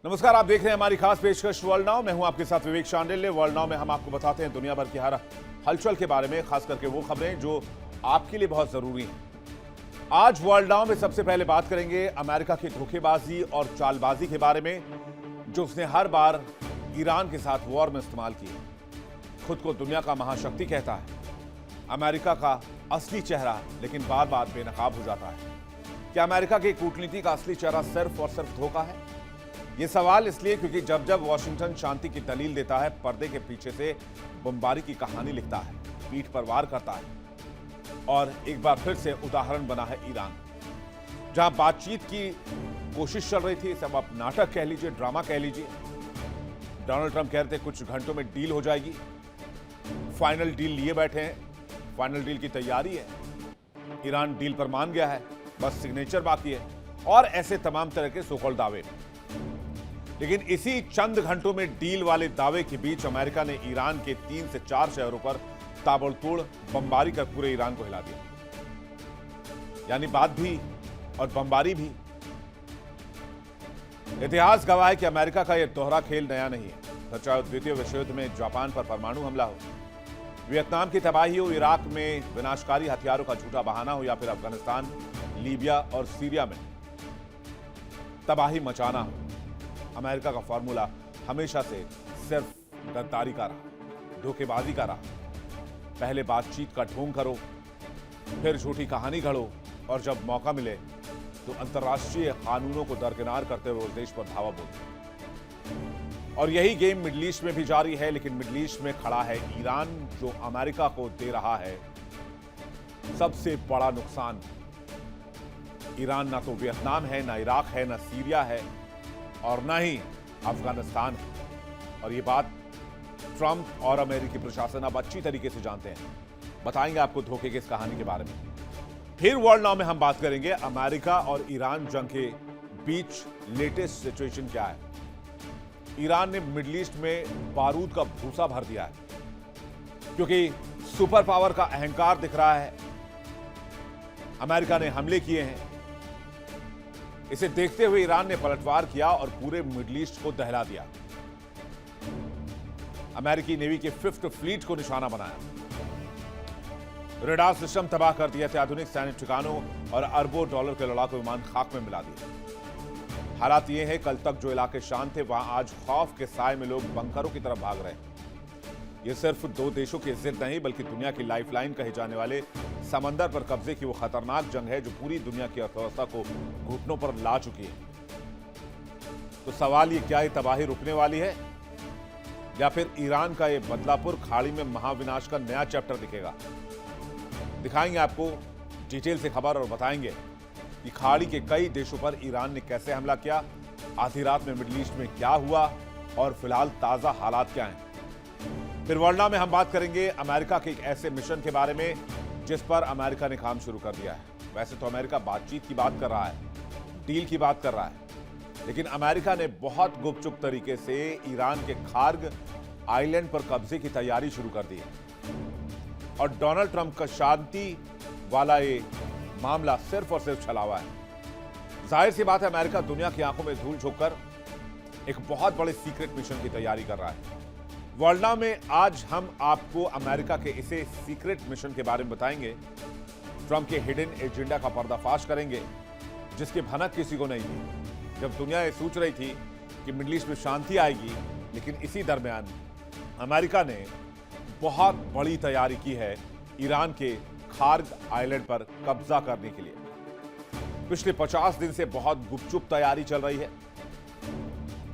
नमस्कार, आप देख रहे हैं हमारी खास पेशकश वर्ल्ड नाउ। मैं हूं आपके साथ विवेक शांडिल्य। वर्ल्ड नाउ में हम आपको बताते हैं दुनिया भर की हर हलचल के बारे में, खास करके वो खबरें जो आपके लिए बहुत जरूरी हैं। आज वर्ल्ड नाउ में सबसे पहले बात करेंगे अमेरिका की धोखेबाजी और चालबाजी के बारे में, जो उसने हर बार ईरान के साथ वॉर में इस्तेमाल की। खुद को दुनिया का महाशक्ति कहता है, अमेरिका का असली चेहरा, लेकिन बार बार बेनकाब हो जाता है। क्या अमेरिका की कूटनीति का असली चेहरा सिर्फ और सिर्फ धोखा है? यह सवाल इसलिए क्योंकि जब जब वॉशिंगटन शांति की दलील देता है, पर्दे के पीछे से बमबारी की कहानी लिखता है, पीठ पर वार करता है। और एक बार फिर से उदाहरण बना है ईरान, जहां बातचीत की कोशिश चल रही थी। सब आप नाटक कह लीजिए, ड्रामा कह लीजिए। डोनाल्ड ट्रंप कह रहे थे कुछ घंटों में डील हो जाएगी। फाइनल डील लिए बैठे हैं, फाइनल डील की तैयारी है। ईरान डील पर मान गया है, बस सिग्नेचर बाकी है। और ऐसे तमाम तरह के सोकॉल्ड दावे। लेकिन इसी चंद घंटों में डील वाले दावे के बीच अमेरिका ने ईरान के 3 से 4 शहरों पर ताबड़तोड़ बमबारी कर पूरे ईरान को हिला दिया। यानी बात भी और बमबारी भी। इतिहास गवाह है कि अमेरिका का यह दोहरा खेल नया नहीं है। फिर चाहे द्वितीय विश्व युद्ध में जापान पर परमाणु हमला हो, वियतनाम की तबाही हो, इराक में विनाशकारी हथियारों का झूठा बहाना हो, या फिर अफगानिस्तान, लीबिया और सीरिया में तबाही मचाना हो, अमेरिका का फॉर्मूला हमेशा से सिर्फ गद्दारी का रहा, धोखेबाजी का रहा। पहले बातचीत का ढोंग करो, फिर झूठी कहानी गढ़ो, और जब मौका मिले तो अंतर्राष्ट्रीय कानूनों को दरकिनार करते हुए उस देश पर धावा बोलते। और यही गेम मिडिल ईस्ट में भी जारी है। लेकिन मिडिल ईस्ट में खड़ा है ईरान, जो अमेरिका को दे रहा है सबसे बड़ा नुकसान। ईरान ना तो वियतनाम है, ना इराक है, ना सीरिया है, और ना ही अफगानिस्तान है। और ये बात ट्रंप और अमेरिकी प्रशासन अब अच्छी तरीके से जानते हैं। बताएंगे आपको धोखे की इस कहानी के बारे में। फिर वर्ल्ड नाउ में हम बात करेंगे अमेरिका और ईरान जंग के बीच लेटेस्ट सिचुएशन क्या है। ईरान ने मिडिल ईस्ट में बारूद का भूसा भर दिया है, क्योंकि सुपर पावर का अहंकार दिख रहा है। अमेरिका ने हमले किए हैं। इसे देखते हुए ईरान ने पलटवार किया और पूरे मिडिल ईस्ट को दहला दिया। अमेरिकी नेवी के 5th फ्लीट को निशाना बनाया। रडार सिस्टम तबाह कर दिए थे, आधुनिक सैन्य ठिकानों और अरबों डॉलर के लड़ाकू विमान खाक में मिला दिए। हालात ये हैं, कल तक जो इलाके शांत थे, वहां आज खौफ के साए में लोग बंकरों की तरफ भाग रहे हैं। ये सिर्फ 2 देशों की जिद नहीं, बल्कि दुनिया की लाइफलाइन कहे जाने वाले समंदर पर कब्जे की वो खतरनाक जंग है, जो पूरी दुनिया की अर्थव्यवस्था को घुटनों पर ला चुकी है। तो सवाल ये, क्या ये तबाही रुकने वाली है, या फिर ईरान का ये बदलापुर खाड़ी में महाविनाश का नया चैप्टर दिखेगा? दिखाएंगे आपको डिटेल से खबर और बताएंगे कि खाड़ी के कई देशों पर ईरान ने कैसे हमला किया, आधी रात में मिडिल ईस्ट में क्या हुआ, और फिलहाल ताजा हालात क्या हैं। फिर वर्ल्ड नाउ में हम बात करेंगे अमेरिका के एक ऐसे मिशन के बारे में जिस पर अमेरिका ने काम शुरू कर दिया है। वैसे तो अमेरिका बातचीत की बात कर रहा है, डील की बात कर रहा है, लेकिन अमेरिका ने बहुत गुपचुप तरीके से ईरान के खार्ग आइलैंड पर कब्जे की तैयारी शुरू कर दी है। और डोनाल्ड ट्रंप का शांति वाला ये मामला सिर्फ और सिर्फ छलावा है। जाहिर सी बात है, अमेरिका दुनिया की आंखों में धूल झोंककर एक बहुत बड़े सीक्रेट मिशन की तैयारी कर रहा है। वर्ल्ड नाउ में आज हम आपको अमेरिका के इसे सीक्रेट मिशन के बारे में बताएंगे। ट्रंप के हिडन एजेंडा का पर्दाफाश करेंगे, जिसकी भनक किसी को नहीं थी। जब दुनिया ये सोच रही थी कि मिडिल ईस्ट में शांति आएगी, लेकिन इसी दरमियान अमेरिका ने बहुत बड़ी तैयारी की है ईरान के खार्ग आइलैंड पर कब्जा करने के लिए। पिछले 50 दिन से बहुत गुपचुप तैयारी चल रही है,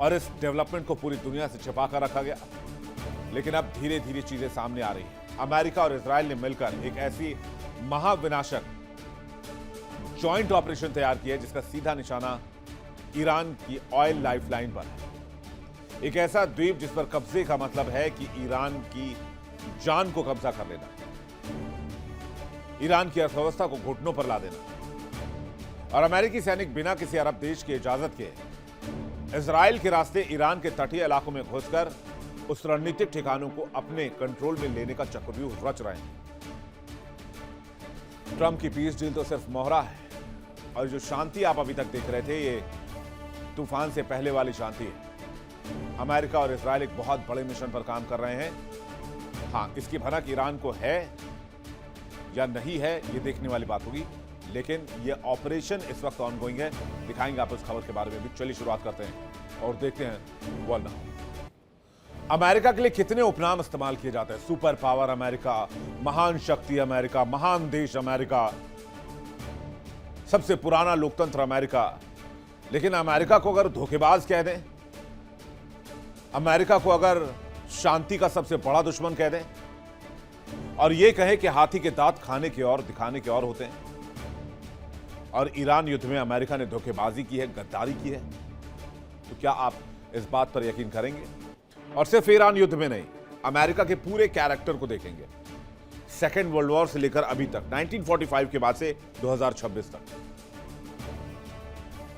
और इस डेवलपमेंट को पूरी दुनिया से छिपा कर रखा गया। लेकिन अब धीरे धीरे चीजें सामने आ रही हैं। अमेरिका और इजराइल ने मिलकर एक ऐसी महाविनाशक जॉइंट ऑपरेशन तैयार किया है, जिसका सीधा निशाना ईरान की ऑयल लाइफलाइन पर है। एक ऐसा द्वीप जिस पर कब्जे का मतलब है कि ईरान की जान को कब्जा कर लेना, ईरान की अर्थव्यवस्था को घुटनों पर ला देना। और अमेरिकी सैनिक बिना किसी अरब देश की इजाजत के इजराइल के रास्ते ईरान के तटीय इलाकों में घुसकर उस रणनीतिक ठिकानों को अपने कंट्रोल में लेने का चक्रव्यूह रच रहे हैं। ट्रंप की पीस डील तो सिर्फ मोहरा है, और जो शांति आप अभी तक देख रहे थे, ये तूफान से पहले वाली शांति है। अमेरिका और इजराइल एक बहुत बड़े मिशन पर काम कर रहे हैं। हाँ, इसकी भनक ईरान को है या नहीं है, ये देखने वाली बात होगी, लेकिन ये ऑपरेशन इस वक्त ऑनगोइंग है। दिखाएंगे आप इस खबर के बारे में भी। चलिए शुरुआत करते हैं और देखते हैं वर्ल्ड नाउ। अमेरिका के लिए कितने उपनाम इस्तेमाल किए जाते हैं? सुपर पावर अमेरिका, महान शक्ति अमेरिका, महान देश अमेरिका, सबसे पुराना लोकतंत्र अमेरिका। लेकिन अमेरिका को अगर धोखेबाज कह दें, अमेरिका को अगर शांति का सबसे बड़ा दुश्मन कह दें और यह कहे कि हाथी के दांत खाने के और दिखाने के और होते हैं, और ईरान युद्ध में अमेरिका ने धोखेबाजी की है, गद्दारी की है, तो क्या आप इस बात पर यकीन करेंगे? और सिर्फ ईरान युद्ध में नहीं, अमेरिका के पूरे कैरेक्टर को देखेंगे, सेकेंड वर्ल्ड वॉर से लेकर अभी तक, 1945 के बाद से 2026 तक।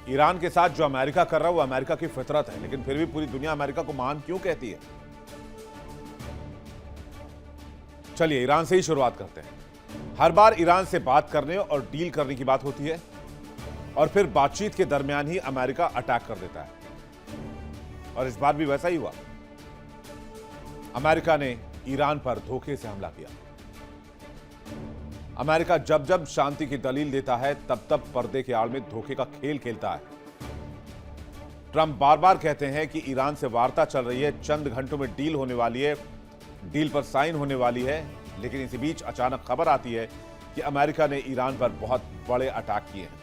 ईरान के साथ जो अमेरिका कर रहा है वो अमेरिका की फितरत है, लेकिन फिर भी पूरी दुनिया अमेरिका को महान क्यों कहती है? चलिए ईरान से ही शुरुआत करते हैं। हर बार ईरान से बात करने और डील करने की बात होती है और फिर बातचीत के दरमियान ही अमेरिका अटैक कर देता है, और इस बार भी वैसा ही हुआ। अमेरिका ने ईरान पर धोखे से हमला किया। अमेरिका जब जब शांति की दलील देता है तब तब पर्दे के आड़ में धोखे का खेल खेलता है। ट्रंप बार बार कहते हैं कि ईरान से वार्ता चल रही है, चंद घंटों में डील होने वाली है, डील पर साइन होने वाली है, लेकिन इसी बीच अचानक खबर आती है कि अमेरिका ने ईरान पर बहुत बड़े अटैक किए हैं।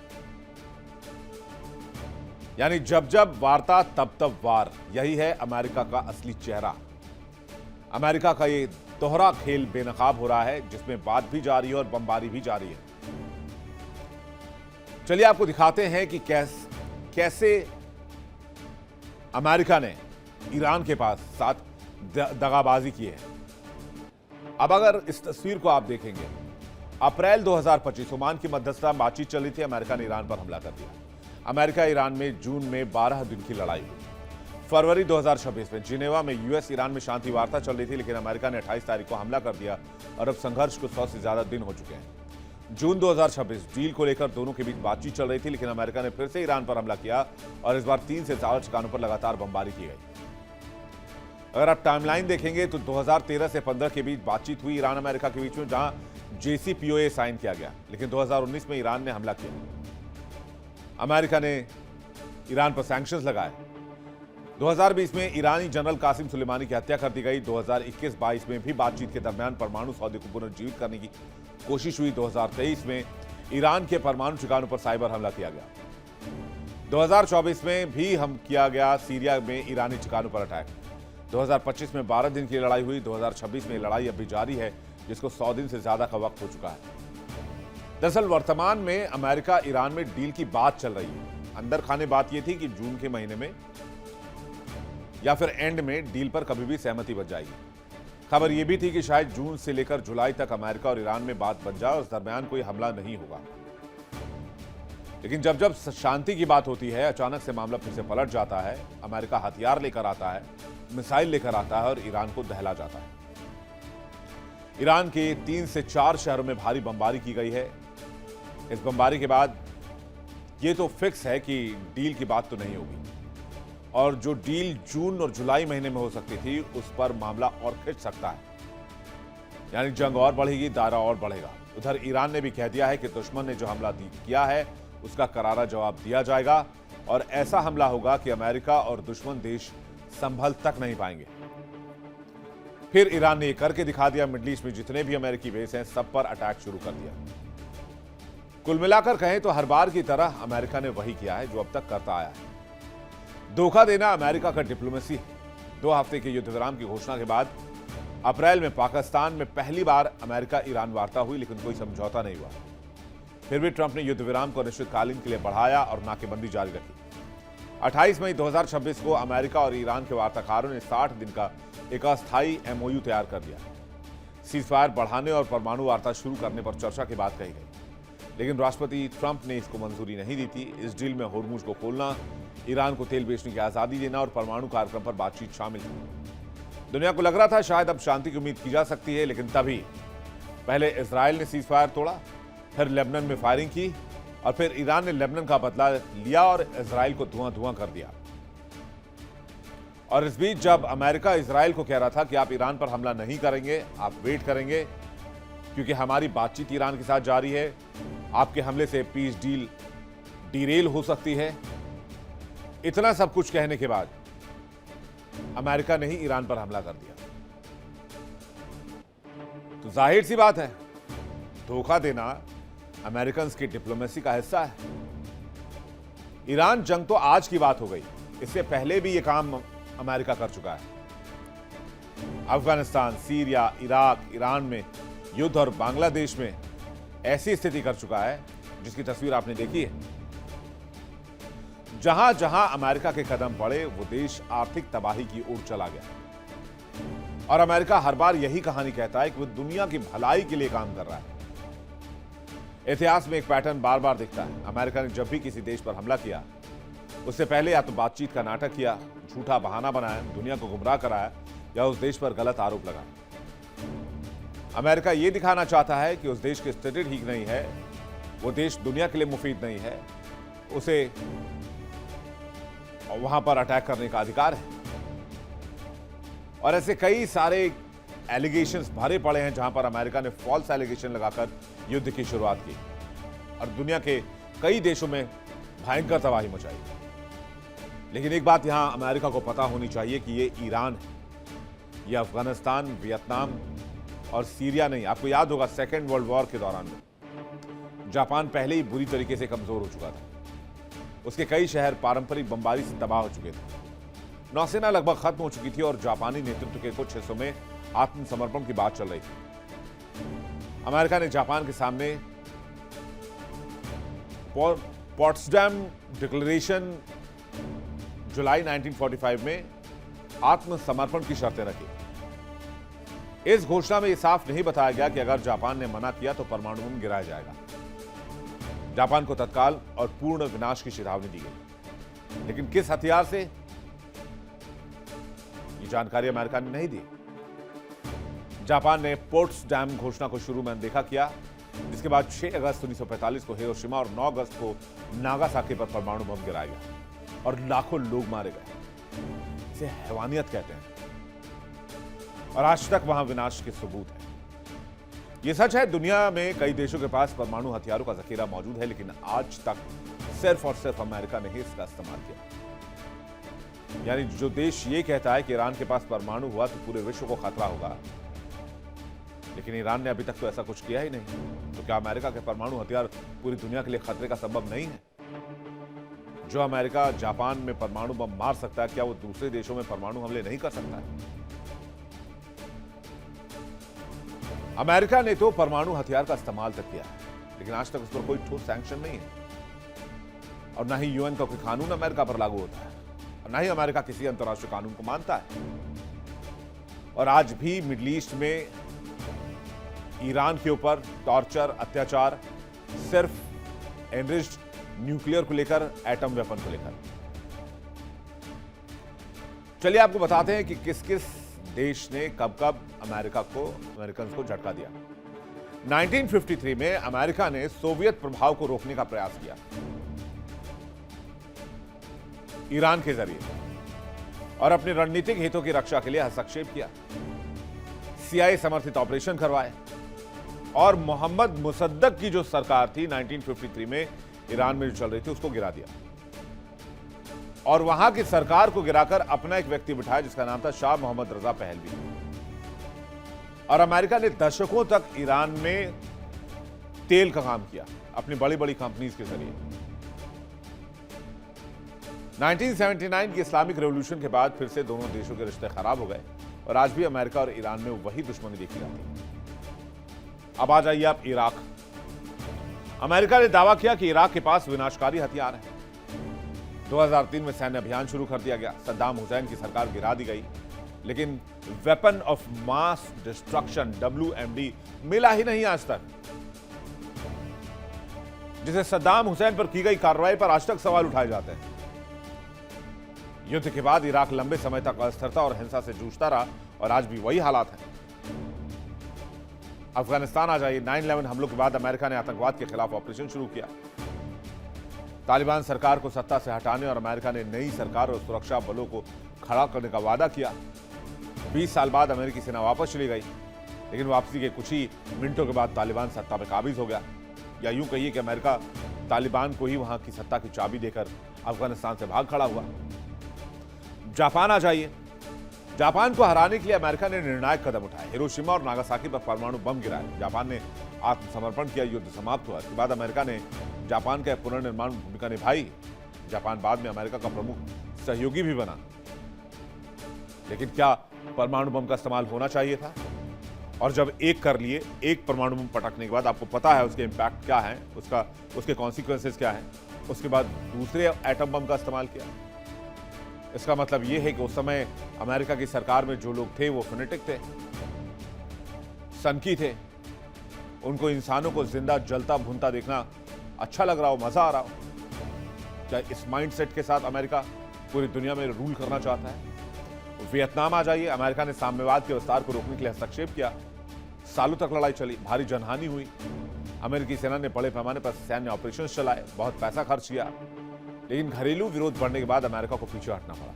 यानी जब जब वार्ता तब तब वार, यही है अमेरिका का असली चेहरा। अमेरिका का ये दोहरा खेल बेनकाब हो रहा है, जिसमें बात भी जारी है और बमबारी भी जारी है। चलिए आपको दिखाते हैं कि कैसे अमेरिका ने ईरान के पास साथ दगाबाजी की है। अब अगर इस तस्वीर को आप देखेंगे, अप्रैल 2025 ओमान की मध्यस्थता बातचीत चल रही थी, अमेरिका ने ईरान पर हमला कर दिया। अमेरिका ईरान में जून में 12 दिन की लड़ाई हुई। फरवरी 2026 में जिनेवा में यूएस ईरान में शांति वार्ता चल रही थी, लेकिन अमेरिका ने 28 तारीख को हमला कर दिया और अब संघर्ष को 100 से ज्यादा दिन हो चुके हैं। जून 2026 डील को लेकर दोनों के बीच बातचीत चल रही थी, लेकिन अमेरिका ने फिर से ईरान पर हमला किया और इस बार 3 से 4 ठिकानों पर लगातार बमबारी की गई। अगर आप टाइमलाइन देखेंगे तो 2013 से 15 के बीच बातचीत हुई ईरान अमेरिका के बीच में, जहां JCPOA साइन किया गया, लेकिन 2019 में ईरान ने हमला किया। अमेरिका ने ईरान पर सैंक्शंस लगाए। 2020 में ईरानी जनरल कासिम सुलेमानी की हत्या कर दी गई। 2021-22 में भी बातचीत के दरमियान परमाणु सौदे को पुनर्जीवित करने की कोशिश हुई। 2023 में ईरान के परमाणु ठिकानों पर साइबर हमला किया गया। 2024 में भी हम किया गया सीरिया में ईरानी ठिकानों पर अटैक। 2025 में 12 दिन की लड़ाई हुई। 2026 में लड़ाई अभी जारी है, जिसको 100 दिन से ज्यादा का वक्त हो चुका है। दरअसल वर्तमान में अमेरिका ईरान में डील की बात चल रही है। अंदर खाने बात यह थी कि जून के महीने में या फिर एंड में डील पर कभी भी सहमति बन जाएगी। खबर यह भी थी कि शायद जून से लेकर जुलाई तक अमेरिका और ईरान में बात बन जाए और इस दरमियान कोई हमला नहीं होगा। लेकिन जब जब शांति की बात होती है, अचानक से मामला फिर से पलट जाता है। अमेरिका हथियार लेकर आता है, मिसाइल लेकर आता है और ईरान को दहला जाता है। ईरान के 3 से 4 शहरों में भारी बमबारी की गई है। इस बमबारी के बाद यह तो फिक्स है कि डील की बात तो नहीं होगी, और जो डील जून और जुलाई महीने में हो सकती थी, उस पर मामला और खिंच सकता है। यानी जंग और बढ़ेगी, दायरा और बढ़ेगा। उधर ईरान ने भी कह दिया है कि दुश्मन ने जो हमला किया है उसका करारा जवाब दिया जाएगा, और ऐसा हमला होगा कि अमेरिका और दुश्मन देश संभल तक नहीं पाएंगे। फिर ईरान ने यह करके दिखा दिया। मिडिल ईस्ट में जितने भी अमेरिकी बेस हैं, सब पर अटैक शुरू कर दिया। कुल मिलाकर कहें तो हर बार की तरह अमेरिका ने वही किया है जो अब तक करता आया है। धोखा देना अमेरिका का डिप्लोमेसी है। 2 हफ्ते के युद्ध विराम की घोषणा के बाद अप्रैल में पाकिस्तान में पहली बार अमेरिका ईरान वार्ता हुई, लेकिन कोई समझौता नहीं हुआ। फिर भी ट्रंप ने युद्ध विराम को अनिश्चितकालीन के लिए बढ़ाया और नाकेबंदी जारी रखी। 28 मई 2026 को अमेरिका और ईरान के वार्ताकारों ने 60 दिन का एक अस्थायी MOU तैयार कर दिया। सीजफायर बढ़ाने और परमाणु वार्ता शुरू करने पर चर्चा की बात कही गई, लेकिन राष्ट्रपति ट्रंप ने इसको मंजूरी नहीं दी थी। इस डील में होर्मुज को खोलना, ईरान को तेल बेचने की आजादी देना और परमाणु कार्यक्रम पर बातचीत शामिल थी। दुनिया को लग रहा था शायद अब शांति की उम्मीद की जा सकती है, लेकिन तभी पहले इजराइल ने सीजफायर तोड़ा, फिर लेबनान में फायरिंग की और फिर ईरान ने लेबनान का बदला लिया और इजराइल को धुआं धुआं कर दिया। और इस बीच जब अमेरिका इजराइल को कह रहा था कि आप ईरान पर हमला नहीं करेंगे, आप वेट करेंगे क्योंकि हमारी बातचीत ईरान के साथ जारी है, आपके हमले से पीस डील डीरेल हो सकती है, इतना सब कुछ कहने के बाद अमेरिका ने ही ईरान पर हमला कर दिया। तो जाहिर सी बात है, धोखा देना अमेरिकन की डिप्लोमेसी का हिस्सा है। ईरान जंग तो आज की बात हो गई, इससे पहले भी यह काम अमेरिका कर चुका है। अफगानिस्तान, सीरिया, इराक, ईरान में युद्ध और बांग्लादेश में ऐसी स्थिति कर चुका है जिसकी तस्वीर आपने देखी है। जहां जहां अमेरिका के कदम पड़े वो देश आर्थिक तबाही की ओर चला गया। और अमेरिका हर बार यही कहानी कहता है कि वो दुनिया की भलाई के लिए काम कर रहा है। इतिहास में एक पैटर्न बार बार दिखता है। अमेरिका ने जब भी किसी देश पर हमला किया, उससे पहले या तो बातचीत का नाटक किया, झूठा बहाना बनाया, दुनिया को गुमराह कराया, या उस देश पर गलत आरोप लगाया। अमेरिका यह दिखाना चाहता है कि उस देश की स्थिति ठीक नहीं है, वो देश दुनिया के लिए मुफीद नहीं है, उसे वहां पर अटैक करने का अधिकार है। और ऐसे कई सारे एलिगेशंस भरे पड़े हैं जहां पर अमेरिका ने फॉल्स एलिगेशन लगाकर युद्ध की शुरुआत की और दुनिया के कई देशों में भयंकर तबाही मचाई। लेकिन एक बात यहां अमेरिका को पता होनी चाहिए कि ये ईरान है, ये अफगानिस्तान, वियतनाम और सीरिया नहीं। आपको याद होगा सेकेंड वर्ल्ड वॉर के दौरान में जापान पहले ही बुरी तरीके से कमजोर हो चुका था। उसके कई शहर पारंपरिक बमबारी से तबाह हो चुके थे। नौसेना लगभग खत्म हो चुकी थी और जापानी नेतृत्व के कुछ हिस्सों में आत्मसमर्पण की बात चल रही थी। अमेरिका ने जापान के सामने पोट्सडैम डिक्लेरेशन जुलाई 1945 में आत्मसमर्पण की शर्तें रखी। इस घोषणा में यह साफ नहीं बताया गया कि अगर जापान ने मना किया तो परमाणु बम गिराया जाएगा। जापान को तत्काल और पूर्ण विनाश की चेतावनी दी गई, लेकिन किस हथियार से, ये जानकारी अमेरिका ने नहीं दी। जापान ने पोट्सडैम घोषणा को शुरू में अनदेखा किया, जिसके बाद 6 अगस्त 1945 को हिरोशिमा और 9 अगस्त को नागासाकी पर परमाणु बम गिराया गया और लाखों लोग मारे गए। इसे हैवानियत कहते हैं और आज तक वहां विनाश के सबूत हैं। यह सच है, दुनिया में कई देशों के पास परमाणु हथियारों का जखीरा मौजूद है, लेकिन आज तक सिर्फ और सिर्फ अमेरिका ने ही इसका इस्तेमाल किया। यानी जो देश ये कहता है कि ईरान के पास परमाणु हुआ तो पूरे विश्व को खतरा होगा, लेकिन ईरान ने अभी तक तो ऐसा कुछ किया ही नहीं। तो क्या अमेरिका के परमाणु हथियार पूरी दुनिया के लिए खतरे का सबब नहीं है? जो अमेरिका जापान में परमाणु बम मार सकता है, क्या वो दूसरे देशों में परमाणु हमले नहीं कर सकता है? अमेरिका ने तो परमाणु हथियार का इस्तेमाल तक किया है, लेकिन आज तक उस पर कोई ठोस सैंक्शन नहीं है और ना ही यूएन का कोई कानून अमेरिका पर लागू होता है और ना ही अमेरिका किसी अंतर्राष्ट्रीय कानून को मानता है। और आज भी मिडिल ईस्ट में ईरान के ऊपर टॉर्चर, अत्याचार सिर्फ एनरिच्ड न्यूक्लियर को लेकर, एटम वेपन को लेकर। चलिए आपको बताते हैं कि किस किस देश ने कब कब अमेरिकन को झटका दिया। 1953 में अमेरिका ने सोवियत प्रभाव को रोकने का प्रयास किया ईरान के जरिए और अपने रणनीतिक हितों की रक्षा के लिए हस्तक्षेप किया। CIA समर्थित ऑपरेशन करवाए और मोहम्मद मुसद्दक की जो सरकार थी 1953 में ईरान में जो चल रही थी उसको गिरा दिया और वहां की सरकार को गिराकर अपना एक व्यक्ति बिठाया जिसका नाम था शाह मोहम्मद रजा पहलवी। और अमेरिका ने दशकों तक ईरान में तेल का काम किया अपनी बड़ी बड़ी कंपनीज के जरिए। 1979 की इस्लामिक रेवोल्यूशन के बाद फिर से दोनों देशों के रिश्ते खराब हो गए और आज भी अमेरिका और ईरान में वही दुश्मनी देखी जाती है। अब आ जाइए आप इराक। अमेरिका ने दावा किया कि इराक के पास विनाशकारी हथियार है। 2003 में सैन्य अभियान शुरू कर दिया गया। सद्दाम हुसैन की सरकार गिरा दी गई, लेकिन weapon of mass destruction WMD मिला ही नहीं आज तक, जिसे सद्दाम हुसैन पर की गई कार्रवाई पर आज तक सवाल उठाए जाते हैं। युद्ध के बाद इराक लंबे समय तक अस्थिरता और हिंसा से जूझता रहा और आज भी वही हालात हैं। अफगानिस्तान आ जाइए। 9/11 हमलों के बाद अमेरिका ने आतंकवाद के खिलाफ ऑपरेशन शुरू किया। तालिबान सरकार को सत्ता से हटाने और अमेरिका ने नई सरकार और सुरक्षा बलों को खड़ा करने का वादा किया। 20 साल बाद अमेरिकी सेना वापस चली गई, लेकिन वापसी के कुछ ही मिनटों के बाद तालिबान सत्ता पर काबिज हो गया। या यूं कहिए कि अमेरिका तालिबान को ही वहां की सत्ता की चाबी देकर अफगानिस्तान से भाग खड़ा हुआ। जापान आ जाइए। जापान को हराने के लिए अमेरिका ने निर्णायक कदम उठाए। हिरोशिमा और नागासाकी पर परमाणु बम गिराए। जापान ने आत्मसमर्पण किया, युद्ध समाप्त हुआ। इसके बाद अमेरिका ने जापान का पुनर्निर्माण भूमिका निभाई। जापान बाद में अमेरिका का प्रमुख सहयोगी भी बना। लेकिन क्या परमाणु बम का इस्तेमाल होना चाहिए था? और जब एक कर लिए, एक परमाणु बम पटकने के बाद आपको पता है उसके इंपैक्ट क्या है, उसके कॉन्सिक्वेंसेस क्या है। उसके बाद दूसरे एटम बम का इस्तेमाल किया। इसका मतलब यह है कि उस समय अमेरिका की सरकार में जो लोग थे वो फेनेटिक थे, सनकी थे। उनको इंसानों को जिंदा जलता भुनता देखना अच्छा लग रहा हो, मजा आ रहा हो। क्या इस माइंडसेट के साथ अमेरिका पूरी दुनिया में रूल करना चाहता है? वियतनाम आ जाइए। अमेरिका ने साम्यवाद के विस्तार को रोकने के लिए हस्तक्षेप किया। सालों तक लड़ाई चली, भारी जनहानि हुई। अमेरिकी सेना ने बड़े पैमाने पर सैन्य ऑपरेशन चलाए, बहुत पैसा खर्च किया, लेकिन घरेलू विरोध बढ़ने के बाद अमेरिका को पीछे हटना पड़ा।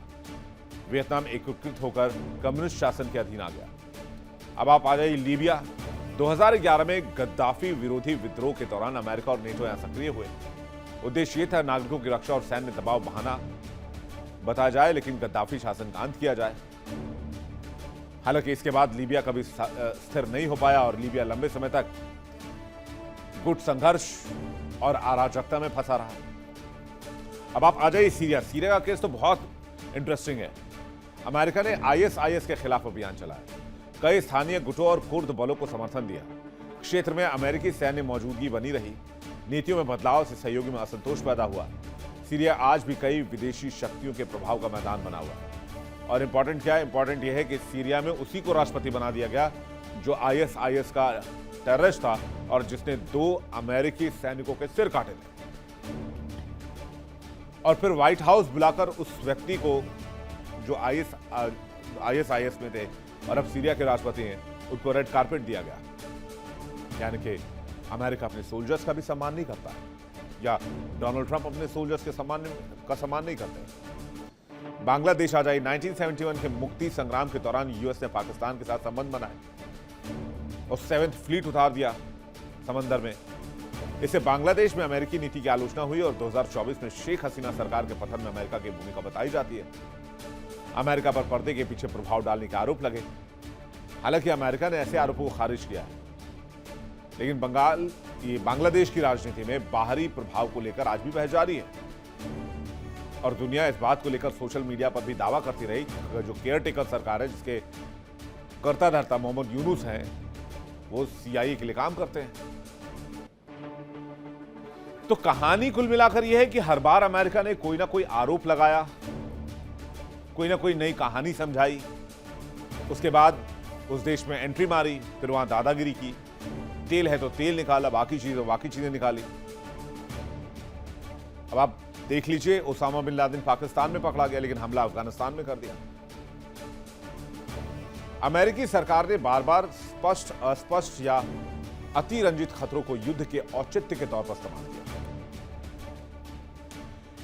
वियतनाम एकीकृत होकर कम्युनिस्ट शासन के अधीन आ गया। अब आप आ जाइए लीबिया। 2011 में गद्दाफी विरोधी विद्रोह के दौरान अमेरिका और नेटो यहां सक्रिय हुए। उद्देश्य यह था नागरिकों की रक्षा और सैन्य दबाव बहाना बताया जाए, लेकिन गद्दाफी शासन का अंत किया जाए। हालांकि इसके बाद लीबिया कभी स्थिर नहीं हो पाया और लीबिया लंबे समय तक गुट संघर्ष और अराजकता में फंसा रहा। अब आप आ जाइए सीरिया। सीरिया का केस तो बहुत इंटरेस्टिंग है। अमेरिका ने आईएसआईएस के खिलाफ अभियान चलाया, कई स्थानीय गुटों और कुर्द बलों को समर्थन दिया। क्षेत्र में अमेरिकी सैन्य मौजूदगी बनी रही। नीतियों में बदलाव से सहयोगी में असंतोष पैदा हुआ। सीरिया आज भी कई विदेशी शक्तियों के प्रभाव का मैदान बना हुआ है। और इंपॉर्टेंट क्या है? इंपॉर्टेंट यह है कि सीरिया में उसी को राष्ट्रपति बना दिया गया जो आईएसआईएस का टेररिस्ट था और जिसने 2 अमेरिकी सैनिकों के सिर काटे थे। और फिर व्हाइट हाउस बुलाकर उस व्यक्ति को जो आईएसआईएस में थे और अब सीरिया के राष्ट्रपति हैं, उनको रेड कारपेट दिया गया। यानी कि अमेरिका अपने सोल्जर्स का भी सम्मान नहीं करता है, या डोनाल्ड ट्रंप अपने सोल्जर्स के सम्मान नहीं करते। बांग्लादेश आ जाए। 1971 के मुक्ति संग्राम के दौरान यूएस ने पाकिस्तान के साथ संबंध बनाए और 7th फ्लीट उतार दिया समंदर में। इससे बांग्लादेश में अमेरिकी नीति की आलोचना हुई और 2024 में शेख हसीना सरकार के पतन में अमेरिका की भूमिका बताई जाती है। अमेरिका पर पर्दे के पीछे प्रभाव डालने के आरोप लगे। हालांकि अमेरिका ने ऐसे आरोपों को खारिज किया है, लेकिन बांग्लादेश की राजनीति में बाहरी प्रभाव को लेकर आज भी बहस जारी है। और दुनिया इस बात को लेकर सोशल मीडिया पर भी दावा करती रही कि जो केयरटेकर सरकार है, जिसके कर्ता धर्ता मोहम्मद यूनुस हैं, वो सीआईए के लिए काम करते हैं। तो कहानी कुल मिलाकर यह है कि हर बार अमेरिका ने कोई ना कोई आरोप लगाया, कोई ना कोई नई कहानी समझाई, उसके बाद उस देश में एंट्री मारी, फिर वहां दादागिरी की। तेल है तो तेल निकाला, बाकी चीजें निकाली। अब आप देख लीजिए, ओसामा बिन लादेन पाकिस्तान में पकड़ा गया, लेकिन हमला अफगानिस्तान में कर दिया। अमेरिकी सरकार ने बार बार स्पष्ट, अस्पष्ट या अतिरंजित खतरों को युद्ध के औचित्य के तौर पर इस्तेमाल किया।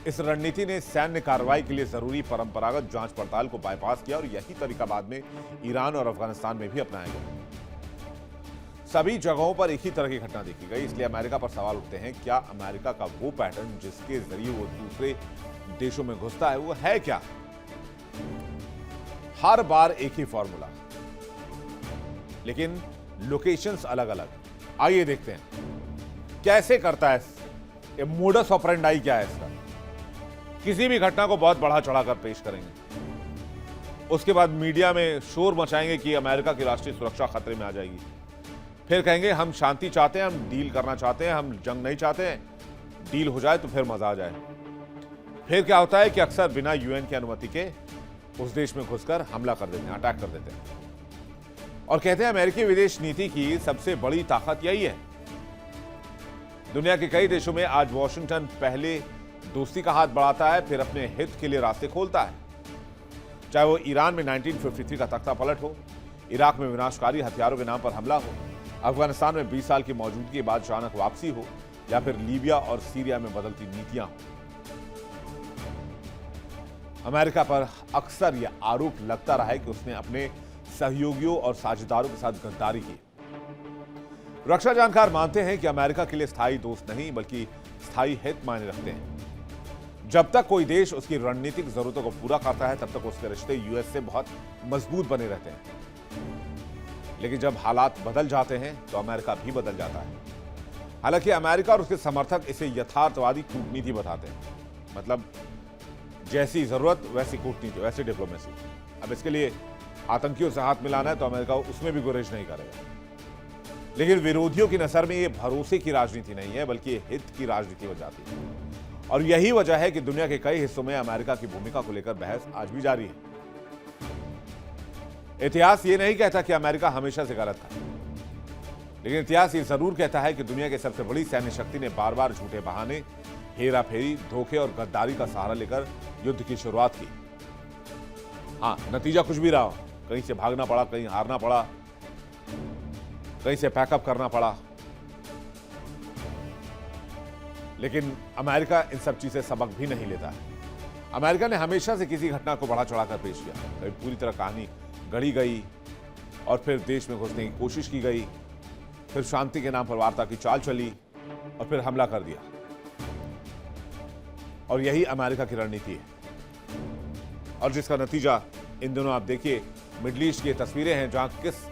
इस रणनीति ने सैन्य कार्रवाई के लिए जरूरी परंपरागत जांच पड़ताल को बाईपास किया और यही तरीका बाद में ईरान और अफगानिस्तान में भी अपनाया गया। सभी जगहों पर एक ही तरह की घटना देखी गई। इसलिए अमेरिका पर सवाल उठते हैं, क्या अमेरिका का वो पैटर्न जिसके जरिए वो दूसरे देशों में घुसता है, वो है क्या? हर बार एक ही फॉर्मूला, लेकिन लोकेशंस अलग अलग। आइए देखते हैं कैसे करता है ये, मोडस ऑपरेंडाई क्या है इसका। किसी भी घटना को बहुत बढ़ा चढ़ाकर पेश करेंगे, उसके बाद मीडिया में शोर मचाएंगे कि अमेरिका की राष्ट्रीय सुरक्षा खतरे में आ जाएगी। फिर कहेंगे हम शांति चाहते हैं, हम डील करना चाहते हैं, हम जंग नहीं चाहते हैं, डील हो जाए तो फिर मजा आ जाए। फिर क्या होता है कि अक्सर बिना यूएन की अनुमति के उस देश में घुसकर हमला कर देते हैं, अटैक कर देते हैं और कहते हैं अमेरिकी विदेश नीति की सबसे बड़ी ताकत यही है। दुनिया के कई देशों में आज वॉशिंगटन पहले दोस्ती का हाथ बढ़ाता है, फिर अपने हित के लिए रास्ते खोलता है। चाहे वो ईरान में 1953 का तख्ता पलट हो, इराक में विनाशकारी हथियारों के नाम पर हमला हो, अफगानिस्तान में 20 साल की मौजूदगी के बाद अचानक वापसी हो, या फिर लीबिया और सीरिया में बदलती नीतियां हो। अमेरिका पर अक्सर यह आरोप लगता रहा है कि उसने अपने सहयोगियों और साझेदारों के साथ गद्दारी की। रक्षा जानकार मानते हैं कि अमेरिका के लिए स्थायी दोस्त नहीं बल्कि स्थायी हित मायने रखते हैं। जब तक कोई देश उसकी रणनीतिक जरूरतों को पूरा करता है तब तक उसके रिश्ते यूएस से बहुत मजबूत बने रहते हैं। लेकिन जब हालात बदल जाते हैं तो अमेरिका भी बदल जाता है। हालांकि अमेरिका और उसके समर्थक इसे यथार्थवादी कूटनीति बताते हैं, मतलब जैसी जरूरत वैसी कूटनीति, वैसी डिप्लोमेसी। अब इसके लिए आतंकियों से हाथ मिलाना है तो अमेरिका उसमें भी गुरेज नहीं करेगा। लेकिन विरोधियों की नजर में यह भरोसे की राजनीति नहीं है बल्कि हित की राजनीति बन जाती है। और यही वजह है कि दुनिया के कई हिस्सों में अमेरिका की भूमिका को लेकर बहस आज भी जारी है। इतिहास ये नहीं कहता कि अमेरिका हमेशा से गलत था, लेकिन इतिहास ये जरूर कहता है कि दुनिया की सबसे बड़ी सैन्य शक्ति ने बार बार झूठे बहाने, हेराफेरी, धोखे और गद्दारी का सहारा लेकर युद्ध की शुरुआत की। हां, नतीजा कुछ भी रहा हो, कहीं से भागना पड़ा, कहीं हारना पड़ा, कहीं से पैकअप करना पड़ा, लेकिन अमेरिका इन सब चीजें सबक भी नहीं लेता है। अमेरिका ने हमेशा से किसी घटना को बढ़ा चढ़ाकर पेश किया। कभी पूरी तरह कहानी गढ़ी गई और फिर देश में घुसने की कोशिश की गई, फिर शांति के नाम पर वार्ता की चाल चली और फिर हमला कर दिया। और यही अमेरिका की रणनीति है और जिसका नतीजा इन दिनों आप देखिए, मिडिल ईस्ट की तस्वीरें हैं जहां किस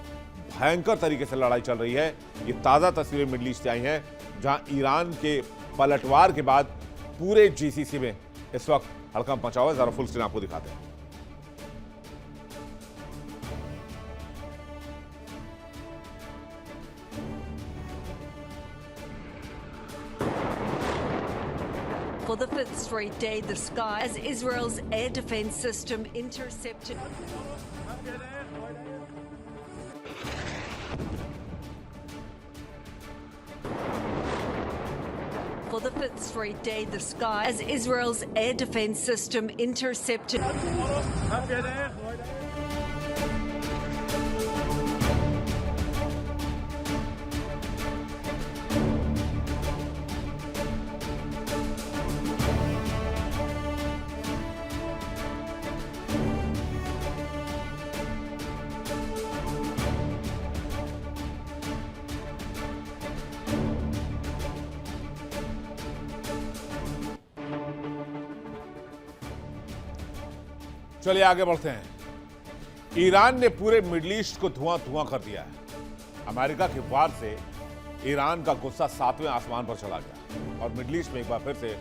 भयंकर तरीके से लड़ाई चल रही है। ये ताजा तस्वीरें मिडिल ईस्ट से आई हैं जहां ईरान के पलटवार के बाद पूरे जीसीसी में इस वक्त हड़कंप मचा हुआ है। जरा फुल स्क्रीन आपको दिखाते हैं। For the fifth straight day, the sky as Israel's air defense system intercepted. For the fifth straight day, the sky as Israel's air defense system intercepted. चलिए आगे बढ़ते हैं। ईरान ने पूरे मिडिल ईस्ट को धुआं धुआं कर दिया है। अमेरिका के वार से ईरान का गुस्सा 7वें आसमान पर चला गया और मिडिल ईस्ट में एक बार फिर से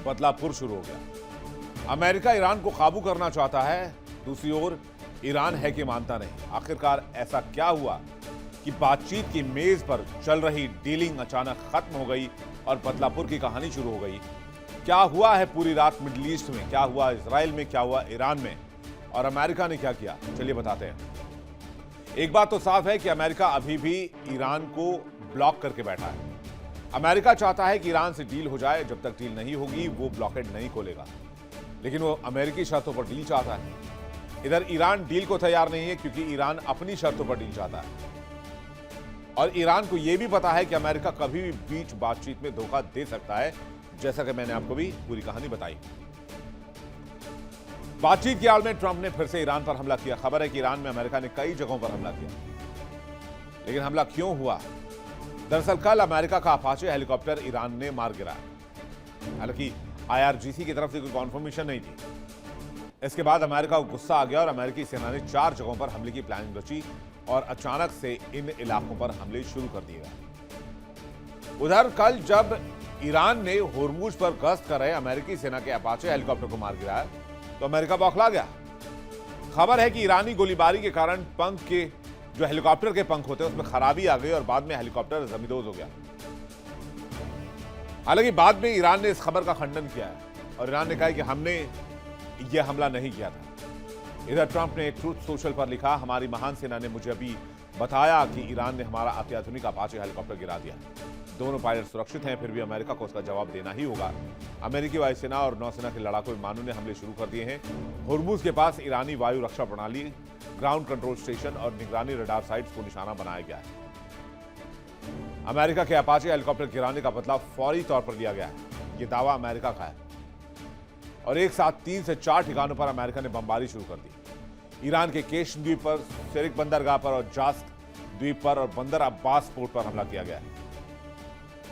बदलापुर शुरू हो गया। अमेरिका ईरान को काबू करना चाहता है, दूसरी ओर ईरान है कि मानता नहीं। आखिरकार ऐसा क्या हुआ कि बातचीत की मेज पर चल रही डीलिंग अचानक खत्म हो गई और बदलापुर की कहानी शुरू हो गई? क्या हुआ है पूरी रात मिडिल ईस्ट में, क्या हुआ इजराइल में, क्या हुआ ईरान में और अमेरिका ने क्या किया? चलिए बताते हैं। एक बात तो साफ है कि अमेरिका अभी भी ईरान को ब्लॉक करके बैठा है। अमेरिका चाहता है कि ईरान से डील हो जाए, जब तक डील नहीं होगी वो ब्लॉकेड नहीं खोलेगा, लेकिन वो अमेरिकी शर्तों पर डील चाहता है। इधर ईरान डील को तैयार नहीं है क्योंकि ईरान अपनी शर्तों पर डील चाहता है और ईरान को यह भी पता है कि अमेरिका कभी भी बीच बातचीत में धोखा दे सकता है, जैसा कि मैंने आपको भी पूरी कहानी बताई। बातचीत की आड़ में ट्रंप ने फिर से ईरान पर हमला किया। खबर है कि ईरान में अमेरिका ने कई जगहों पर हमला किया, लेकिन हमला क्यों हुआ? दरअसल कल अमेरिका का अपाचे हेलीकॉप्टर ईरान ने मार गिराया। हालांकि आईआरजीसी की तरफ से कोई कॉन्फर्मेशन नहीं थी। इसके बाद अमेरिका को गुस्सा आ गया और अमेरिकी सेना ने 4 जगहों पर हमले की प्लानिंग रची और अचानक से इन इलाकों पर हमले शुरू कर दिए गए। उधर कल जब ईरान ने होर्मुज पर गश्त कर रहे अमेरिकी सेना के अपाचे हेलीकॉप्टर को मार गिराया तो अमेरिका बौखला गया। खबर है कि ईरानी गोलीबारी के कारण पंख के जो हेलीकॉप्टर के पंख होते हैं उसमें खराबी आ गई और बाद में हेलीकॉप्टर जमींदोज हो गया। हालांकि बाद में ईरान ने इस खबर का खंडन किया है और ईरान ने कहा कि हमने यह हमला नहीं किया था। इधर ट्रंप ने एक ट्रूथ सोशल पर लिखा, हमारी महान सेना ने मुझे अभी बताया कि ईरान ने हमारा अत्याधुनिक अपाचे हेलीकॉप्टर गिरा दिया। दोनों पायलट सुरक्षित हैं, फिर भी अमेरिका को उसका जवाब देना ही होगा। अमेरिकी वायुसेना और नौसेना के लड़ाकू विमानों ने हमले शुरू कर दिए हैं। होर्मुज के पास ईरानी वायु रक्षा प्रणाली, ग्राउंड कंट्रोल स्टेशन और निगरानी रडार साइट्स को निशाना बनाया गया है। अमेरिका के अपाचे हेलीकॉप्टर गिराने का बदला फौरी तौर पर लिया गया है, यह दावा अमेरिका का है। और एक साथ 3 से 4 ठिकानों पर अमेरिका ने बमबारी शुरू कर दी। ईरान के केश्म द्वीप पर, सिरिक बंदरगाह पर और जास्क द्वीप पर और बंदर अब्बास पोर्ट पर हमला किया गया है।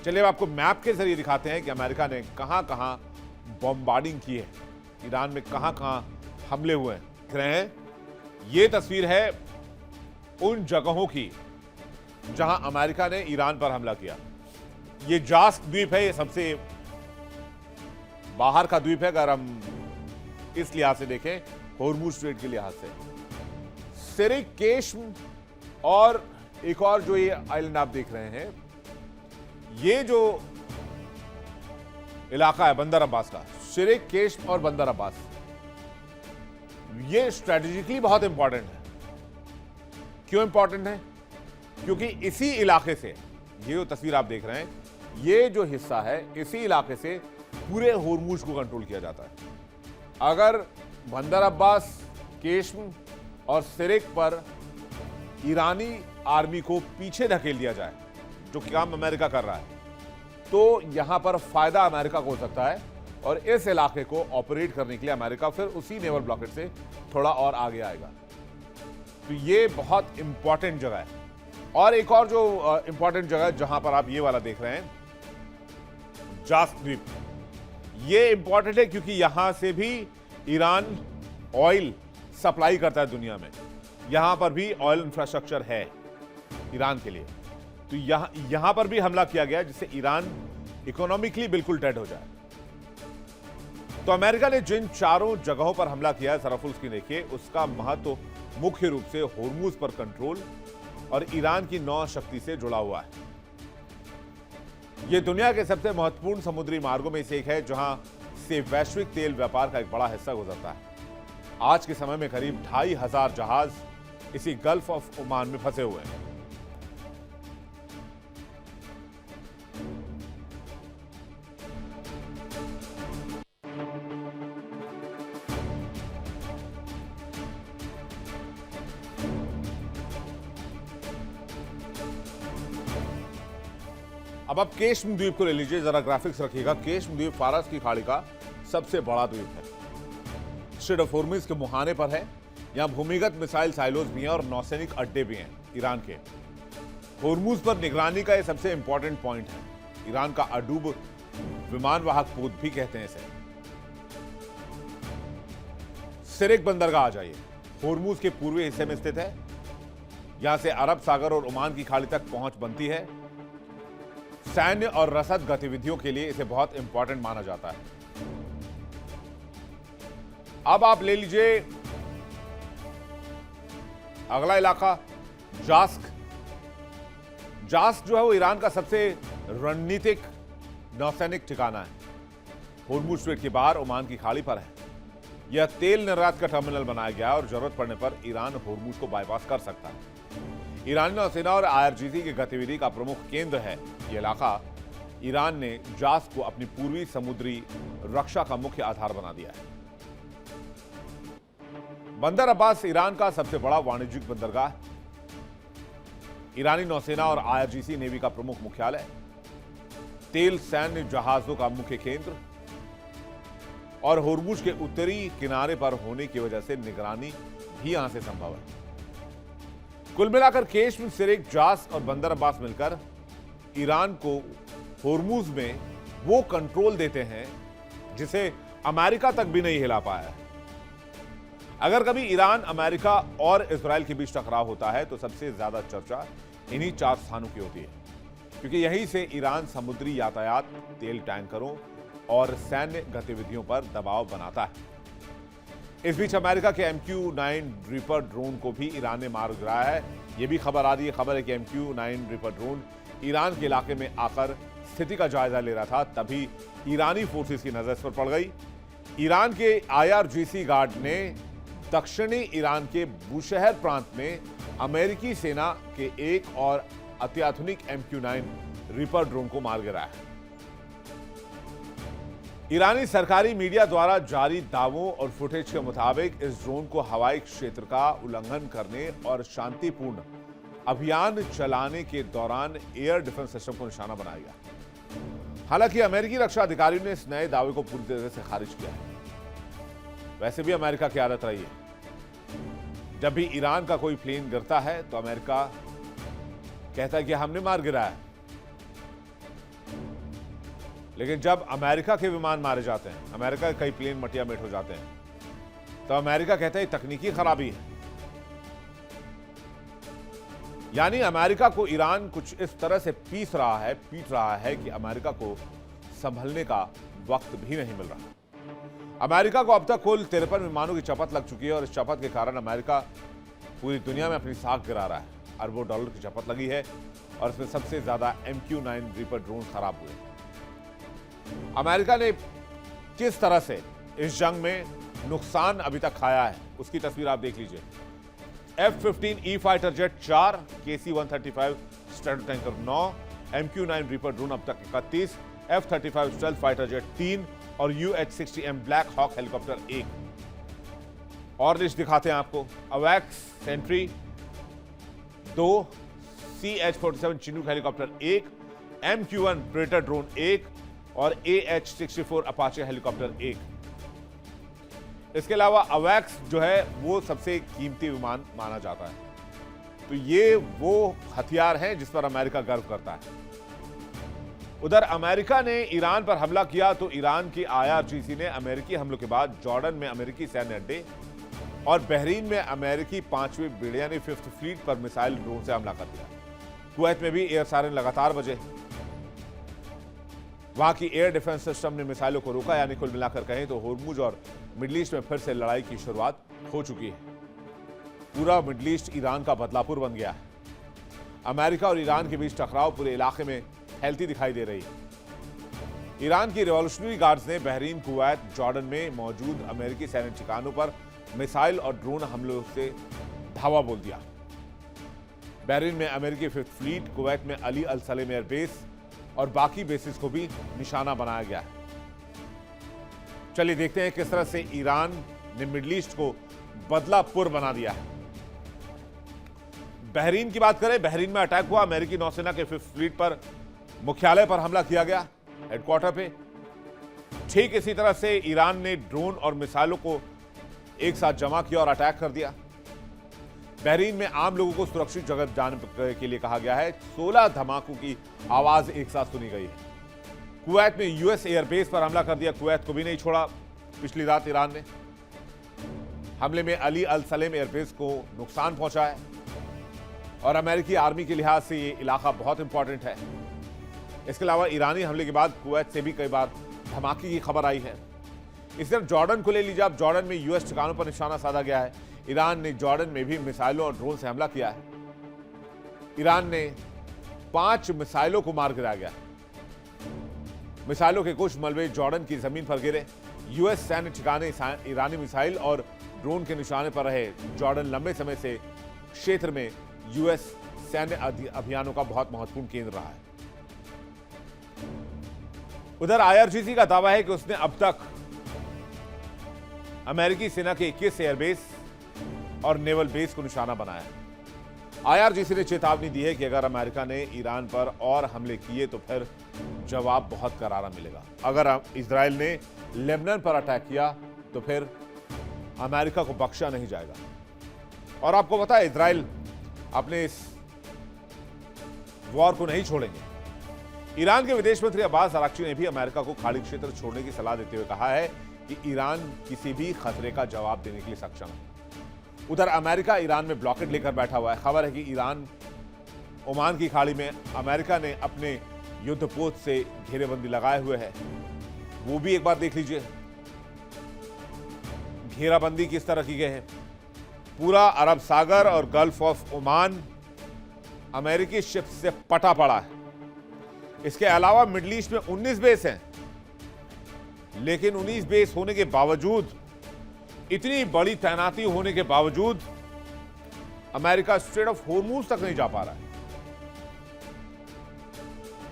चलिए अब आपको मैप के जरिए दिखाते हैं कि अमेरिका ने कहां कहां बमबार्डिंग की है, ईरान में कहां कहां हमले हुए हैं। देख रहे हैं, ये तस्वीर है उन जगहों की जहां अमेरिका ने ईरान पर हमला किया। ये जास्क द्वीप है, ये सबसे बाहर का द्वीप है अगर हम इस लिहाज से देखें, होर्मुज स्ट्रेट के लिहाज से। सिरिक, केश्म और एक और जो ये आइलैंड आप देख रहे हैं, ये जो इलाका है बंदर अब्बास का, सिरिक, केश्म और बंदर अब्बास, ये स्ट्रेटेजिकली बहुत इंपॉर्टेंट है। क्यों इंपॉर्टेंट है? क्योंकि इसी इलाके से, ये जो तस्वीर आप देख रहे हैं, ये जो हिस्सा है, इसी इलाके से पूरे होर्मुज को कंट्रोल किया जाता है। अगर बंदर अब्बास, केश्म और सिरिक पर ईरानी आर्मी को पीछे धकेल दिया जाए, जो काम अमेरिका कर रहा है, तो यहां पर फायदा अमेरिका को हो सकता है और इस इलाके को ऑपरेट करने के लिए अमेरिका फिर उसी नेवल ब्लॉकेट से थोड़ा और आगे आएगा। तो ये बहुत इंपॉर्टेंट जगह है। और एक और जो इंपॉर्टेंट जगह जहां पर आप ये वाला देख रहे हैं, जास्क द्वीप, ये इंपॉर्टेंट है क्योंकि यहां से भी ईरान ऑयल सप्लाई करता है दुनिया में। यहां पर भी ऑयल इंफ्रास्ट्रक्चर है ईरान के लिए, तो यहां पर भी हमला किया गया जिससे ईरान इकोनॉमिकली बिल्कुल डेड हो जाए। तो अमेरिका ने जिन चारों जगहों पर हमला किया है, जरा फुल स्क्रीन देखिए, उसका महत्व मुख्य रूप से होर्मुज पर कंट्रोल और ईरान की नौ शक्ति से जुड़ा हुआ है। यह दुनिया के सबसे महत्वपूर्ण समुद्री मार्गों में से एक है जहां से वैश्विक तेल व्यापार का एक बड़ा हिस्सा गुजरता है। आज के समय में करीब 2500 जहाज इसी गल्फ ऑफ ओमान में फंसे हुए हैं। अब आप केश्म द्वीप को ले लीजिए, जरा ग्राफिक्स रखिएगा। केश्म द्वीप फारस की खाड़ी का सबसे बड़ा द्वीप है। स्ट्रेट ऑफ होर्मुज के मुहाने पर है। यहां भूमिगत मिसाइल साइलोज भी हैं और नौसैनिक अड्डे भी हैं ईरान के। होर्मुज पर निगरानी का यह सबसे इंपॉर्टेंट पॉइंट है। ईरान का अडूब विमान वाहक पोत भी कहते हैं इसे। सिरिक बंदरगाह आ जाइए, होर्मुज के पूर्वी हिस्से में स्थित है। यहां से अरब सागर और ओमान की खाड़ी तक पहुंच बनती है। सैन्य और रसद गतिविधियों के लिए इसे बहुत इंपॉर्टेंट माना जाता है। अब आप ले लीजिए अगला इलाका, जास्क। जास्क जो है वो ईरान का सबसे रणनीतिक नौसैनिक ठिकाना है। होर्मुज स्ट्रेट के बाहर ओमान की खाड़ी पर है। यह तेल निर्यात का टर्मिनल बनाया गया और जरूरत पड़ने पर ईरान होर्मुज को बाईपास कर सकता है। ईरानी नौसेना और आईआरजीसी की गतिविधि का प्रमुख केंद्र है यह इलाका। ईरान ने जास्क को अपनी पूर्वी समुद्री रक्षा का मुख्य आधार बना दिया है। बंदर अब्बास ईरान का सबसे बड़ा वाणिज्यिक बंदरगाह, ईरानी नौसेना और आईआरजीसी नेवी का प्रमुख मुख्यालय, तेल सैन्य जहाजों का मुख्य केंद्र और होर्मुज के उत्तरी किनारे पर होने की वजह से निगरानी भी यहां से संभव है। कुल मिलाकर केश्म, सिरिक, जास्क और बंदर अब्बास मिलकर ईरान को होर्मुज में वो कंट्रोल देते हैं जिसे अमेरिका तक भी नहीं हिला पाया है। अगर कभी ईरान, अमेरिका और इजराइल के बीच टकराव होता है तो सबसे ज्यादा चर्चा इन्हीं 4 स्थानों की होती है, क्योंकि यहीं से ईरान समुद्री यातायात, तेल टैंकरों और सैन्य गतिविधियों पर दबाव बनाता है। इस बीच अमेरिका के MQ-9 रीपर ड्रोन को भी ईरान ने मार गिराया है। यह भी खबर आ रही है। खबर है कि MQ-9 रीपर ड्रोन ईरान के इलाके में आकर स्थिति का जायजा ले रहा था, तभी ईरानी फोर्सेस की नजर इस पर पड़ गई। ईरान के IRGC गार्ड ने दक्षिणी ईरान के बुशहर प्रांत में अमेरिकी सेना के एक और अत्याधुनिक MQ-9 रीपर ड्रोन को मार गिराया है। ईरानी सरकारी मीडिया द्वारा जारी दावों और फुटेज के मुताबिक इस ड्रोन को हवाई क्षेत्र का उल्लंघन करने और शांतिपूर्ण अभियान चलाने के दौरान एयर डिफेंस सिस्टम को निशाना बनाया गया। हालांकि अमेरिकी रक्षा अधिकारियों ने इस नए दावे को पूरी तरह से खारिज किया है। वैसे भी अमेरिका की आदत रही है, जब भी ईरान का कोई प्लेन गिरता है तो अमेरिका कहता है कि हमने मार गिराया। लेकिन जब अमेरिका के विमान मारे जाते हैं, अमेरिका के कई प्लेन मटिया मेट हो जाते हैं, तो अमेरिका कहता है तकनीकी खराबी है। यानी अमेरिका को ईरान कुछ इस तरह से पीट रहा है कि अमेरिका को संभलने का वक्त भी नहीं मिल रहा। अमेरिका को अब तक कुल 53 विमानों की चपत लग चुकी है और इस चपत के कारण अमेरिका पूरी दुनिया में अपनी साख गिरा रहा है। अरबों डॉलर की चपत लगी है और इसमें सबसे ज्यादा MQ-9 रीपर ड्रोन खराब हुए। अमेरिका ने किस तरह से इस जंग में नुकसान अभी तक खाया है उसकी तस्वीर आप देख लीजिए। F-15E fighter jet 4, KC-135 strato tanker 9, MQ-9 reaper drone अब तक 31, F-35 स्टेल्थ फाइटर जेट 3 और UH-60M ब्लैक हॉक हेलीकॉप्टर 1। और लिस्ट दिखाते हैं आपको। अवैक्स Sentry 2, CH-47 Chinook helicopter 1, MQ-1 Predator drone 1 और AH-64 अपाचे हेलीकॉप्टर 1। इसके अलावा अवैक्स जो है वो सबसे कीमती विमान माना जाता है। तो ये वो हथियार हैं जिस पर अमेरिका गर्व करता है। उधर अमेरिका ने ईरान पर हमला किया तो ईरान की IRGC ने अमेरिकी हमलों के बाद जॉर्डन में अमेरिकी सैन्य अड्डे और बहरीन में अमेरिकी 5वीं बीड़े यानी 5th फ्लीट पर मिसाइल ड्रोन से हमला कर दिया। कुवैत में भी एयर सायरन लगातार बजे। वहां की एयर डिफेंस सिस्टम ने मिसाइलों को रोका। यानी कुल मिलाकर कहें तो होर्मुज और मिडल ईस्ट में फिर से लड़ाई की शुरुआत हो चुकी है। पूरा मिडल ईस्ट ईरान का बदलापुर बन गया है। अमेरिका और ईरान के बीच टकराव पूरे इलाके में फैलती दिखाई दे रही है। ईरान की रिवॉल्यूशनरी गार्ड्स ने बहरीन, कुवैत, जॉर्डन में मौजूद अमेरिकी सैन्य ठिकानों पर मिसाइल और ड्रोन हमलों से धावा बोल दिया। बहरीन में अमेरिकी 5th फ्लीट, कुवैत में अली अल सलेम एयरबेस और बाकी बेसिस को भी निशाना बनाया गया है। चलिए देखते हैं किस तरह से ईरान ने मिडल ईस्ट को बदलापुर बना दिया है। बहरीन की बात करें, बहरीन में अटैक हुआ। अमेरिकी नौसेना के 5th फ्लीट पर मुख्यालय पर हमला किया गया, हेडक्वार्टर पे। ठीक इसी तरह से ईरान ने ड्रोन और मिसाइलों को एक साथ जमा किया और अटैक कर दिया। बहरीन में आम लोगों को सुरक्षित जगह जाने के लिए कहा गया है। 16 धमाकों की आवाज एक साथ सुनी गई है। कुवैत में यूएस एयरबेस पर हमला कर दिया। कुवैत को भी नहीं छोड़ा पिछली रात ईरान ने। हमले में अली अल सलेम एयरबेस को नुकसान पहुंचा है और अमेरिकी आर्मी के लिहाज से ये इलाका बहुत इंपॉर्टेंट है। इसके अलावा ईरानी हमले के बाद कुवैत से भी कई बार धमाके की खबर आई है। इस तरफ जॉर्डन को ले लीजिए। अब जॉर्डन में यूएस ठिकानों पर निशाना साधा गया है। ईरान ने जॉर्डन में भी मिसाइलों और ड्रोन से हमला किया है। ईरान ने 5 मिसाइलों को मार गिराया गया। मिसाइलों के कुछ मलबे जॉर्डन की जमीन पर गिरे। यूएस सैन्य ठिकाने ईरानी मिसाइल और ड्रोन के निशाने पर रहे। जॉर्डन लंबे समय से क्षेत्र में यूएस सैन्य अभियानों का बहुत महत्वपूर्ण केंद्र रहा है। उधर IRGC का दावा है कि उसने अब तक अमेरिकी सेना के 21 एयरबेस और नेवल बेस को निशाना बनाया है। IRGC ने चेतावनी दी है कि अगर अमेरिका ने ईरान पर और हमले किए तो फिर जवाब बहुत करारा मिलेगा। अगर इजराइल ने लेबनान पर अटैक किया तो फिर अमेरिका को बख्शा नहीं जाएगा। और आपको पता है इजराइल अपने इस वॉर को नहीं छोड़ेंगे। ईरान के विदेश मंत्री अब्बास अराक्ची ने भी अमेरिका को खाड़ी क्षेत्र छोड़ने की सलाह देते हुए कहा है कि ईरान किसी भी खतरे का जवाब देने के लिए सक्षम है। उधर अमेरिका ईरान में ब्लॉकेट लेकर बैठा हुआ है। खबर है कि ईरान ओमान की खाड़ी में अमेरिका ने अपने युद्धपोत से घेरेबंदी लगाए हुए है। वो भी एक बार देख लीजिए घेराबंदी किस तरह की गई है। पूरा अरब सागर और गल्फ ऑफ ओमान अमेरिकी शिप से पटा पड़ा है। इसके अलावा मिडल ईस्ट में 19 बेस हैं, लेकिन 19 बेस होने के बावजूद, इतनी बड़ी तैनाती होने के बावजूद अमेरिका स्ट्रेट ऑफ होर्मुज तक नहीं जा पा रहा है।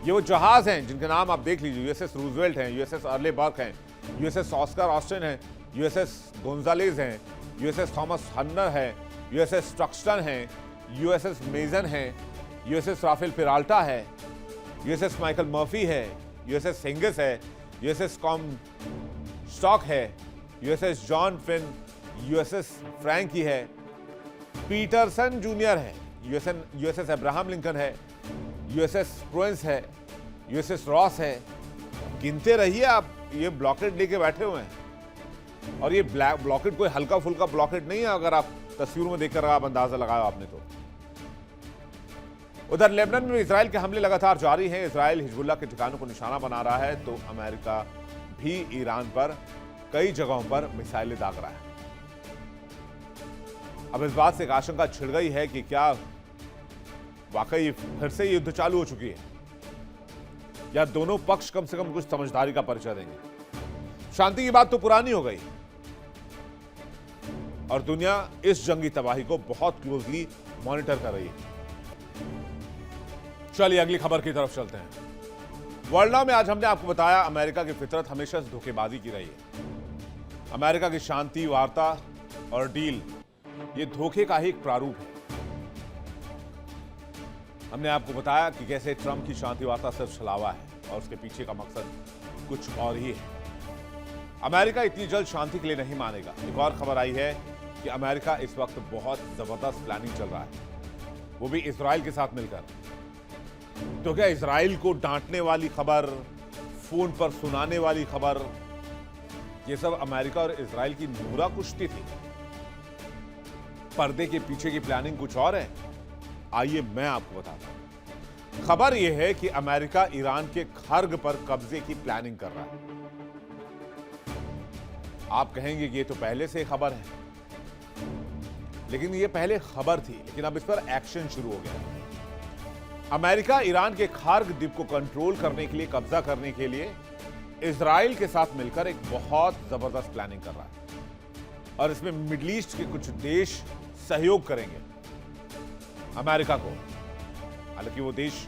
ये वो जहाज हैं जिनके नाम आप देख लीजिए। USS रूजवेल्ट हैं, USS अर्ले बर्ग हैं, USS ऑस्कर ऑस्टिन हैं, USS गोंजालेज हैं, USS थॉमस हन्नर है, USS ट्रक्सटन है, USS मेजन है, USS राफेल पिराल्टा है, USS माइकल मर्फी है, USS हिंगिस है, USS कॉम स्टॉक है, USS John Finn, USS Frank E है, पीटरसन जूनियर है, यूएसएस अब्राहम लिंकन है, यूएसएस प्रोवेंस है, यूएसएस रॉस है। गिनते रहिए आप, ये ब्लॉकेड लेके बैठे हुए हैं। और ये ब्लॉकेड कोई हल्का फुल्का ब्लॉकेड नहीं है, अगर आप तस्वीरों में देखकर आप अंदाजा लगाया आपने तो। उधर लेबनान में इजराइल के हमले लगातार जारी हैं। इजराइल हिजबुल्लाह के ठिकानों को निशाना बना रहा है, तो अमेरिका भी ईरान पर कई जगहों पर मिसाइलें दाग रहा है। अब इस बात से एक आशंका छिड़ गई है कि क्या वाकई फिर से युद्ध चालू हो चुकी है, या दोनों पक्ष कम से कम कुछ समझदारी का परिचय देंगे। शांति की बात तो पुरानी हो गई और दुनिया इस जंगी तबाही को बहुत क्लोजली मॉनिटर कर रही है। चलिए अगली खबर की तरफ चलते हैं। वर्ल्ड नाउ में आज हमने आपको बताया अमेरिका की फितरत हमेशा से धोखेबाजी की रही है। अमेरिका की शांति वार्ता और डील ये धोखे का ही एक प्रारूप है। हमने आपको बताया कि कैसे ट्रंप की शांति वार्ता सिर्फ छलावा है और उसके पीछे का मकसद कुछ और ही है। अमेरिका इतनी जल्द शांति के लिए नहीं मानेगा। एक और खबर आई है कि अमेरिका इस वक्त बहुत जबरदस्त प्लानिंग चल रहा है, वो भी इजराइल के साथ मिलकर। तो क्या इजराइल को डांटने वाली खबर, फोन पर सुनाने वाली खबर, ये सब अमेरिका और इजराइल की नूरा कुश्ती थी? पर्दे के पीछे की प्लानिंग कुछ और है। आइए मैं आपको बताता हूं। खबर यह है कि अमेरिका ईरान के खर्ग पर कब्जे की प्लानिंग कर रहा है। आप कहेंगे कि ये तो पहले से खबर है, लेकिन ये पहले खबर थी, लेकिन अब इस पर एक्शन शुरू हो गया। अमेरिका ईरान के खार्ग द्वीप को कंट्रोल करने के लिए, कब्जा करने के लिए इजराइल के साथ मिलकर एक बहुत जबरदस्त प्लानिंग कर रहा है और इसमें मिडिल ईस्ट के कुछ देश सहयोग करेंगे अमेरिका को। हालांकि वो देश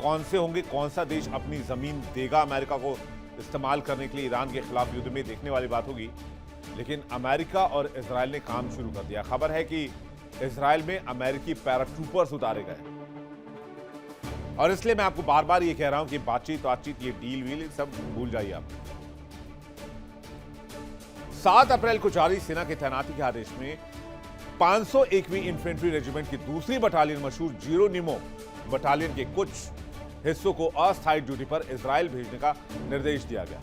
कौन से होंगे, कौन सा देश अपनी जमीन देगा अमेरिका को इस्तेमाल करने के लिए ईरान के खिलाफ युद्ध में, देखने वाली बात होगी। लेकिन अमेरिका और इजराइल ने काम शुरू कर दिया। खबर है कि इजराइल में अमेरिकी पैराट्रूपर्स उतारे गए और इसलिए मैं आपको बार बार ये कह रहा हूं कि बातचीत ये डील वील सब भूल जाइए आप। 7 अप्रैल को जारी सेना की तैनाती के आदेश में 501वीं इन्फेंट्री रेजिमेंट की दूसरी बटालियन, मशहूर जीरोनिमो बटालियन के कुछ हिस्सों को अस्थायी ड्यूटी पर इजराइल भेजने का निर्देश दिया गया।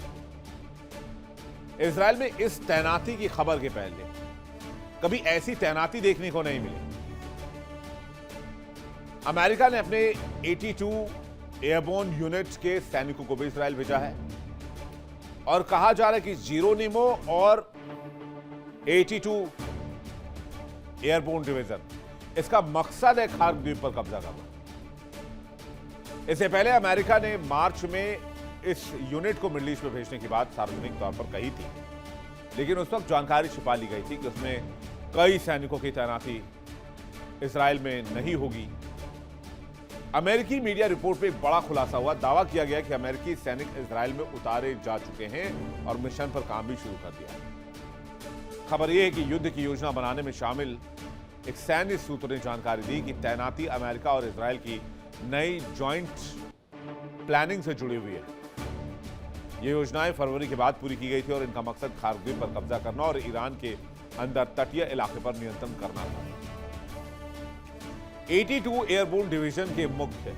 इजराइल में इस तैनाती की खबर के पहले कभी ऐसी तैनाती देखने को नहीं मिली। अमेरिका ने अपने 82 एयरबोर्न यूनिट के सैनिकों को भी इजराइल भेजा है और कहा जा रहा है कि जीरोनिमो और 82 एयरबोर्न डिवीजन, इसका मकसद है खार्ग द्वीप पर कब्जा करना। इससे पहले अमेरिका ने मार्च में इस यूनिट को मिडिल ईस्ट में भेजने की बात सार्वजनिक तौर पर कही थी, लेकिन उस वक्त जानकारी छिपा ली गई थी कि उसमें कई सैनिकों की तैनाती इजराइल में नहीं होगी। अमेरिकी मीडिया रिपोर्ट में एक बड़ा खुलासा हुआ। दावा किया गया कि अमेरिकी सैनिक इजराइल में उतारे जा चुके हैं और मिशन पर काम भी शुरू कर दिया। खबर यह है कि युद्ध की योजना बनाने में शामिल एक सैन्य सूत्र ने जानकारी दी कि तैनाती अमेरिका और इजराइल की नई जॉइंट प्लानिंग से जुड़ी हुई है। ये योजनाएं फरवरी के बाद पूरी की गई थी और इनका मकसद खार्ग द्वीप पर कब्जा करना और ईरान के अंदर तटीय इलाके पर नियंत्रण करना था। 82 एयरबोर्न डिवीजन के मुख्य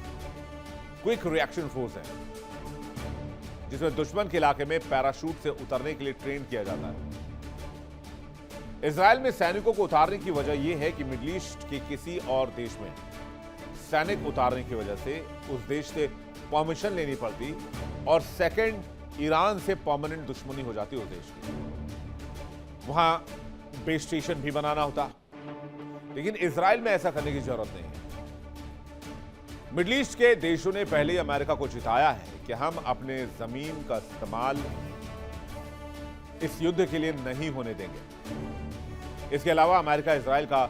क्विक रिएक्शन फोर्स है, जिसमें दुश्मन के इलाके में पैराशूट से उतरने के लिए ट्रेन किया जाता है। इजराइल में सैनिकों को उतारने की वजह यह है कि मिडिल ईस्ट के किसी और देश में सैनिक उतारने की वजह से उस देश से परमिशन लेनी पड़ती और सेकंड, ईरान से परमानेंट दुश्मनी हो जाती उस देश की। वहां बेस स्टेशन भी बनाना होता, लेकिन इजराइल में ऐसा करने की जरूरत नहीं है। मिडिल ईस्ट के देशों ने पहले ही अमेरिका को चिताया है कि हम अपने जमीन का इस्तेमाल इस युद्ध के लिए नहीं होने देंगे। इसके अलावा अमेरिका इजराइल का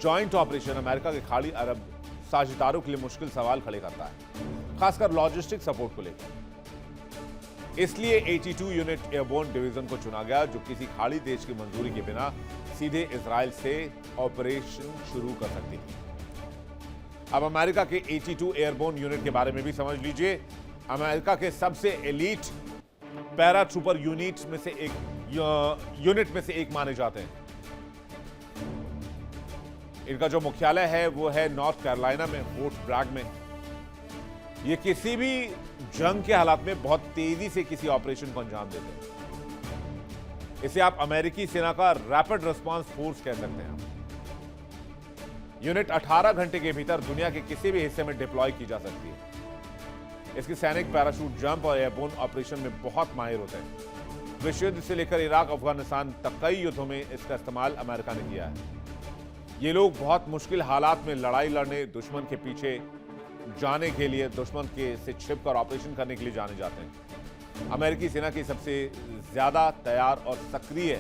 जॉइंट ऑपरेशन अमेरिका के खाड़ी अरब साझेदारों के लिए मुश्किल सवाल खड़े करता है, खासकर लॉजिस्टिक सपोर्ट को लेकर। इसलिए 82 यूनिट एयरबोर्न डिवीजन को चुना गया, जो किसी खाड़ी देश की मंजूरी के बिना सीधे इजराइल से ऑपरेशन शुरू कर सकती थी। अब अमेरिका के 82 एयरबोर्न यूनिट के बारे में भी समझ लीजिए। अमेरिका के सबसे एलीट पैराट्रूपर यूनिट में से एक माने जाते हैं। इनका जो मुख्यालय है वो है नॉर्थ कैरोलिना में, फोर्ट ब्रैग में। ये किसी भी जंग के हालात में बहुत तेजी से किसी ऑपरेशन को अंजाम देते हैं। इसे आप अमेरिकी सेना का रैपिड रिस्पांस फोर्स कह सकते हैं। यूनिट 18 घंटे के भीतर दुनिया के किसी भी हिस्से में डिप्लॉय की जा सकती है। इसके सैनिक पैराशूट जंप और एयरबोर्न ऑपरेशन में बहुत माहिर होते हैं। विश्व युद्ध से लेकर इराक, अफगानिस्तान तक कई युद्धों में इसका इस्तेमाल अमेरिका ने किया है। ये लोग बहुत मुश्किल हालात में लड़ाई लड़ने, दुश्मन के पीछे जाने के लिए, दुश्मन के से छिपकर ऑपरेशन करने के लिए जाने जाते हैं। अमेरिकी सेना की सबसे ज्यादा तैयार और सक्रिय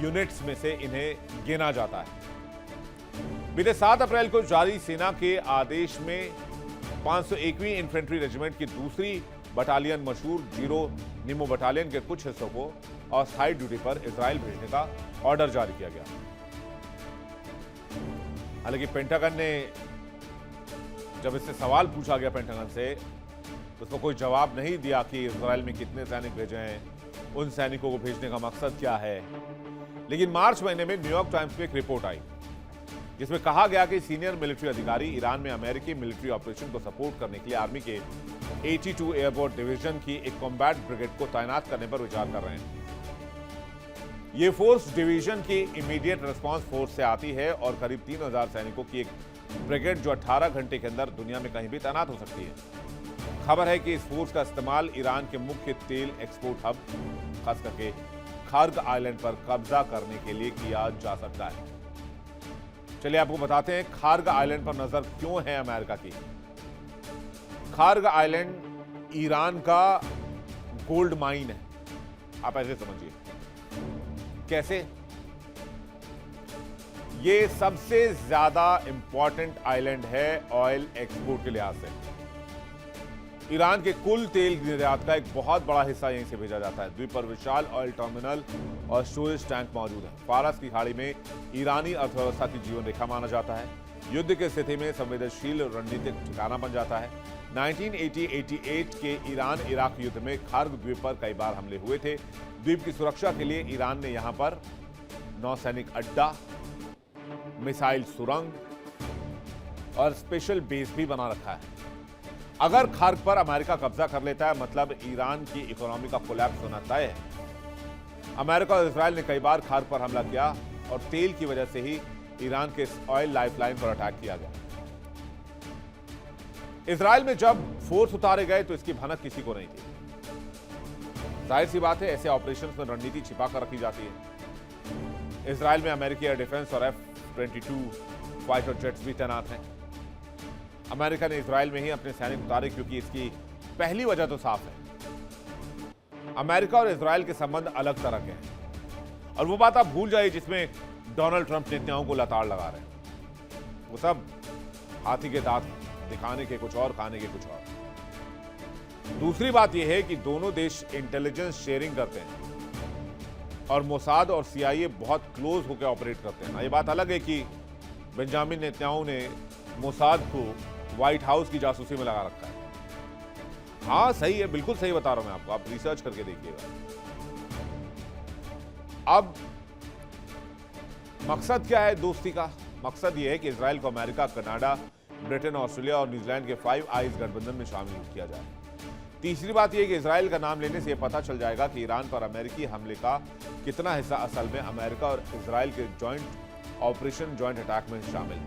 यूनिट्स में से इन्हें गिना जाता है। बीते 7 अप्रैल को जारी सेना के आदेश में 501वीं इन्फेंट्री रेजिमेंट की दूसरी बटालियन, मशहूर जीरो निमो बटालियन के कुछ हिस्सों को अस्थायी ड्यूटी पर इजराइल भेजने का ऑर्डर जारी किया गया। हालांकि पेंटागन ने जब इससे सवाल पूछा गया पेंटागन से, तो उसको कोई जवाब नहीं दिया कि इजराइल में कितने सैनिक भेजे हैं, उन सैनिकों को भेजने का मकसद क्या है। लेकिन मार्च महीने में न्यूयॉर्क टाइम्स में एक रिपोर्ट आई जिसमें कहा गया कि सीनियर मिलिट्री अधिकारी ईरान में अमेरिकी मिलिट्री ऑपरेशन को सपोर्ट करने के लिए आर्मी के 82 एयरबोर्ड डिवीजन की एक कॉम्बैट ब्रिगेड को तैनात करने पर विचार कर रहे हैं। ये फोर्स डिवीजन की इमीडिएट रिस्पांस फोर्स से आती है और करीब 3000 सैनिकों की एक ब्रिगेड जो 18 घंटे के अंदर दुनिया में कहीं भी तैनात हो सकती है। खबर है कि इस फोर्स का इस्तेमाल ईरान के मुख्य तेल एक्सपोर्ट हब, खास करके खार्ग आइलैंड पर कब्जा करने के लिए किया जा सकता है। चलिए आपको बताते हैं खार्ग आइलैंड पर नजर क्यों है अमेरिका की। खार्ग आइलैंड ईरान का गोल्ड माइन है, आप ऐसे समझिए। कैसे? ये सबसे ज्यादा इंपॉर्टेंट आइलैंड है ऑयल एक्सपोर्ट के लिहाज से। ईरान के कुल तेल निर्यात का एक बहुत बड़ा हिस्सा यहीं से भेजा जाता है। द्वीप पर विशाल ऑयल टर्मिनल और स्टोरेज टैंक मौजूद है। फारस की खाड़ी में ईरानी अर्थव्यवस्था की जीवन रेखा माना जाता है। युद्ध की स्थिति में संवेदनशील रणनीतिक ठिकाना बन जाता है। 1980-88 के ईरान इराक युद्ध में खार्ग द्वीप पर कई बार हमले हुए थे। द्वीप की सुरक्षा के लिए ईरान ने यहां पर नौसैनिक अड्डा, मिसाइल सुरंग और स्पेशल बेस भी बना रखा है। अगर खार्ग पर अमेरिका कब्जा कर लेता है, मतलब ईरान की इकोनॉमी का कोलैप्स होना तय है। अमेरिका और इजराइल ने कई बार खार्ग पर हमला किया और तेल की वजह से ही ईरान के ऑयल लाइफलाइन पर अटैक किया गया। इजराइल में जब फोर्स उतारे गए तो इसकी भनक किसी को नहीं थी। जाहिर सी बात है, ऐसे ऑपरेशंस में रणनीति छिपा कर रखी जाती है। इजराइल में अमेरिकी एयर डिफेंस और F-22 फाइटर जेट्स भी तैनात हैं। अमेरिका ने इजराइल में ही अपने सैनिक उतारे क्योंकि इसकी पहली वजह तो साफ है, अमेरिका और इजराइल के संबंध अलग तरह के हैं। और वो बात आप भूल जाइए जिसमें डोनाल्ड ट्रंप नेताओं को लताड़ लगा रहे हैं। वो सब हाथी के दांत दिखाने के कुछ और, खाने के कुछ और। दूसरी बात यह है कि दोनों देश इंटेलिजेंस शेयरिंग करते हैं और मोसाद और CIA बहुत क्लोज होकर ऑपरेट करते हैं। ये बात अलग है कि बेंजामिन नेतन्याहू ने मोसाद को व्हाइट हाउस की जासूसी में लगा रखा है। हाँ सही है, बिल्कुल सही बता रहा हूं मैं आपको, आप रिसर्च करके देखिएगा। अब मकसद क्या है दोस्ती का? मकसद यह है कि इजराइल को अमेरिका, कनाडा, ब्रिटेन, ऑस्ट्रेलिया और न्यूजीलैंड के 5 आइज गठबंधन में शामिल किया जाए। तीसरी बात यह कि इजराइल का नाम लेने से यह पता चल जाएगा कि ईरान पर अमेरिकी हमले का कितना हिस्सा असल में अमेरिका और इजराइल के जॉइंट ऑपरेशन, जॉइंट अटैक में शामिल है।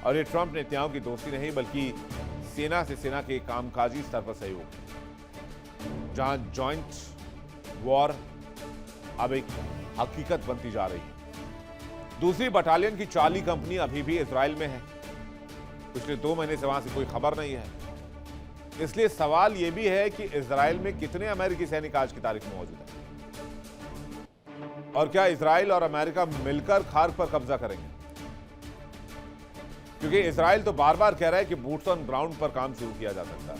और ये ट्रंप नेताओं की दोस्ती नहीं बल्कि सेना से सेना के कामकाजी स्तर पर सहयोग, जहां जॉइंट वॉर अब एक हकीकत बनती जा रही है। दूसरी बटालियन की चार्ली कंपनी अभी भी इजराइल में है। पिछले 2 महीने से वहां से कोई खबर नहीं है। इसलिए सवाल यह भी है कि इजराइल में कितने अमेरिकी सैनिक आज की तारीख में मौजूद हैं और क्या इजराइल और अमेरिका मिलकर खार्ग पर कब्जा करेंगे? क्योंकि इजराइल तो बार बार कह रहा है कि बूट्स ऑन ग्राउंड पर काम शुरू किया जा सकता है।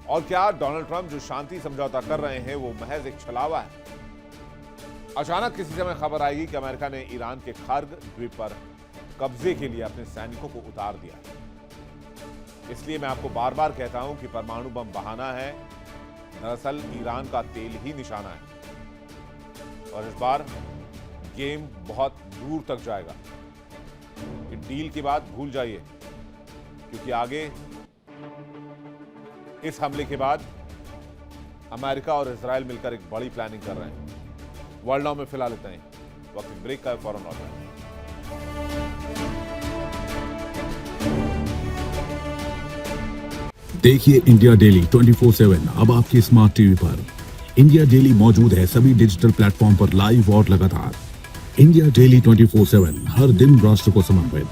और क्या डोनाल्ड ट्रंप जो शांति समझौता कर रहे हैं वो महज एक छलावा है? अचानक किसी समय खबर आएगी कि अमेरिका ने ईरान के खार्ग द्वीप पर कब्जे के लिए अपने सैनिकों को उतार दिया। इसलिए मैं आपको बार बार कहता हूं कि परमाणु बम बहाना है, दरअसल ईरान का तेल ही निशाना है और इस बार गेम बहुत दूर तक जाएगा। कि डील की बात भूल जाइए, क्योंकि आगे इस हमले के बाद अमेरिका और इजराइल मिलकर एक बड़ी प्लानिंग कर रहे हैं। वर्ल्ड नाउ में फिलहाल इतना ही। वक्त ब्रेक का फौरन लौट रहे हैं। देखिए इंडिया डेली 24/7 अब आपके स्मार्ट टीवी पर। इंडिया डेली मौजूद है सभी डिजिटल प्लेटफॉर्म पर लाइव और लगातार। इंडिया डेली 24/7 हर दिन राष्ट्र को समर्पित।